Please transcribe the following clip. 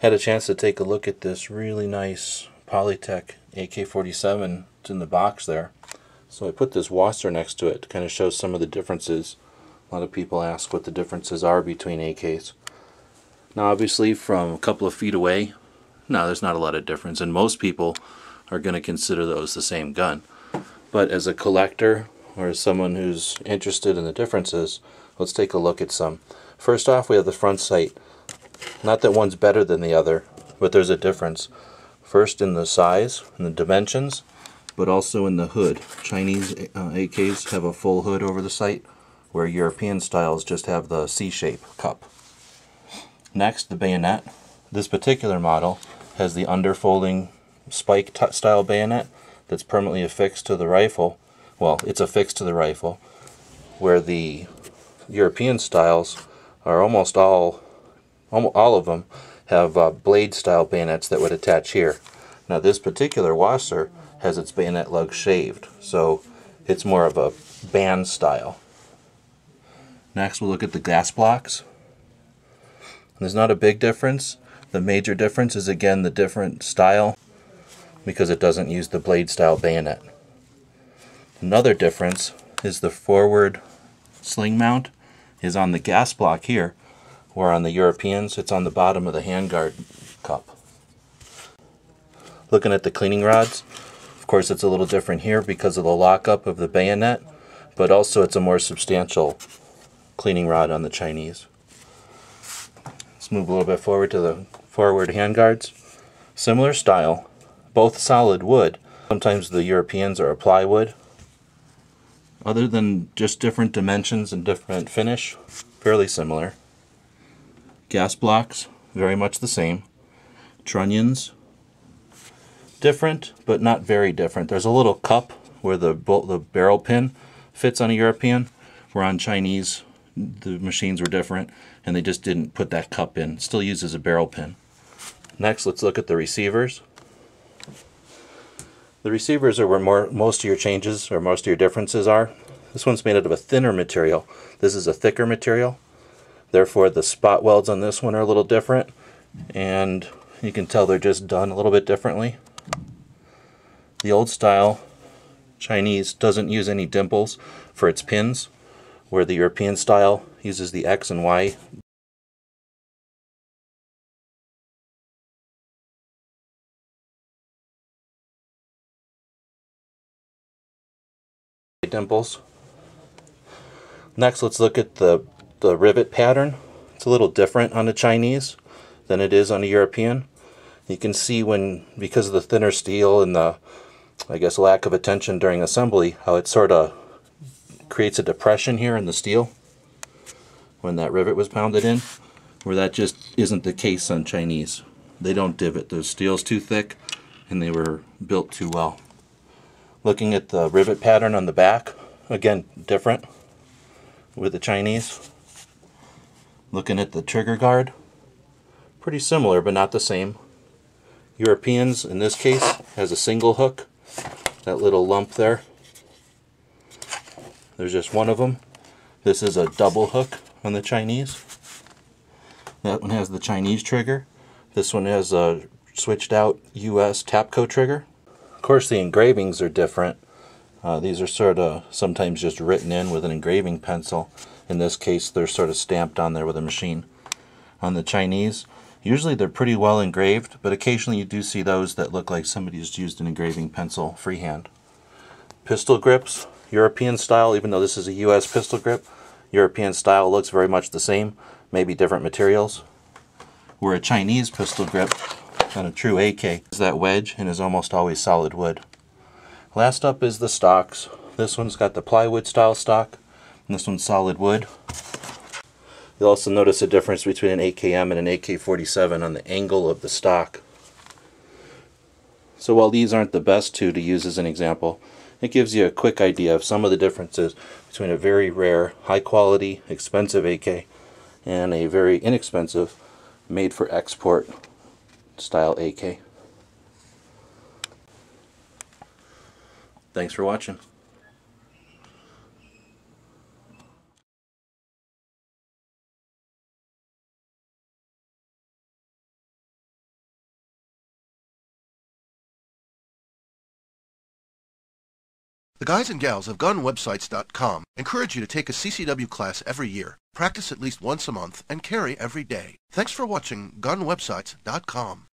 Had a chance to take a look at this really nice Polytech AK47. It's in the box there. So I put this WASR next to it to kind of show some of the differences. A lot of people ask what the differences are between AKs. Now obviously from a couple of feet away, no, there's not a lot of difference, and most people are going to consider those the same gun. But as a collector or as someone who's interested in the differences, let's take a look at some. First off, we have the front sight. Not that one's better than the other, but there's a difference. First in the size and the dimensions, but also in the hood. Chinese AKs have a full hood over the sight, where European styles just have the C-shape cup. Next, the bayonet. This particular model has the underfolding spike style bayonet that's permanently affixed to the rifle. Well, it's affixed to the rifle, where the European styles are almost all of them have blade style bayonets that would attach here. Now this particular WASR has its bayonet lug shaved, so it's more of a band style. Next we'll look at the gas blocks. There's not a big difference. The major difference is again the different style, because it doesn't use the blade style bayonet. Another difference is the forward sling mount is on the gas block here, where on the Europeans it's on the bottom of the handguard cup. Looking at the cleaning rods, of course it's a little different here because of the lockup of the bayonet, but also it's a more substantial cleaning rod on the Chinese. Let's move a little bit forward to the forward handguards. Similar style, both solid wood. Sometimes the Europeans are a plywood. Other than just different dimensions and different finish, fairly similar. Gas blocks, very much the same. Trunnions, different, but not very different. There's a little cup where the barrel pin fits on a European, where on Chinese the machines were different, and they just didn't put that cup in. It still uses a barrel pin. Next, let's look at the receivers. The receivers are where most of your changes or most of your differences are. This one's made out of a thinner material. This is a thicker material. Therefore, the spot welds on this one are a little different, and you can tell they're just done a little bit differently. The old style Chinese doesn't use any dimples for its pins, where the European style uses the X and Y dimples. Next, let's look at the rivet pattern. It's a little different on the Chinese than it is on the European. You can see because of the thinner steel and the, I guess, lack of attention during assembly, how it sort of creates a depression here in the steel when that rivet was pounded in, where that just isn't the case on Chinese. They don't divot. The steel's too thick and they were built too well. Looking at the rivet pattern on the back, again, different with the Chinese. Looking at the trigger guard, pretty similar but not the same. Europeans, in this case, has a single hook, that little lump there. There's just one of them. This is a double hook on the Chinese. That one has the Chinese trigger. This one has a switched out US Tapco trigger. Of course the engravings are different. These are sort of sometimes just written in with an engraving pencil. In this case they're sort of stamped on there with a machine. On the Chinese, usually they're pretty well engraved, but occasionally you do see those that look like somebody just used an engraving pencil freehand. Pistol grips, European style, even though this is a US pistol grip, European style looks very much the same, maybe different materials. Where a Chinese pistol grip on a true AK is that wedge and is almost always solid wood. Last up is the stocks. This one's got the plywood style stock, and this one's solid wood. You'll also notice a difference between an AKM and an AK47 on the angle of the stock. So while these aren't the best two to use as an example, it gives you a quick idea of some of the differences between a very rare, high quality, expensive AK and a very inexpensive, made for export style AK. Thanks for watching. The guys and gals of GunWebsites.com encourage you to take a CCW class every year, practice at least once a month, and carry every day. Thanks for watching GunWebsites.com.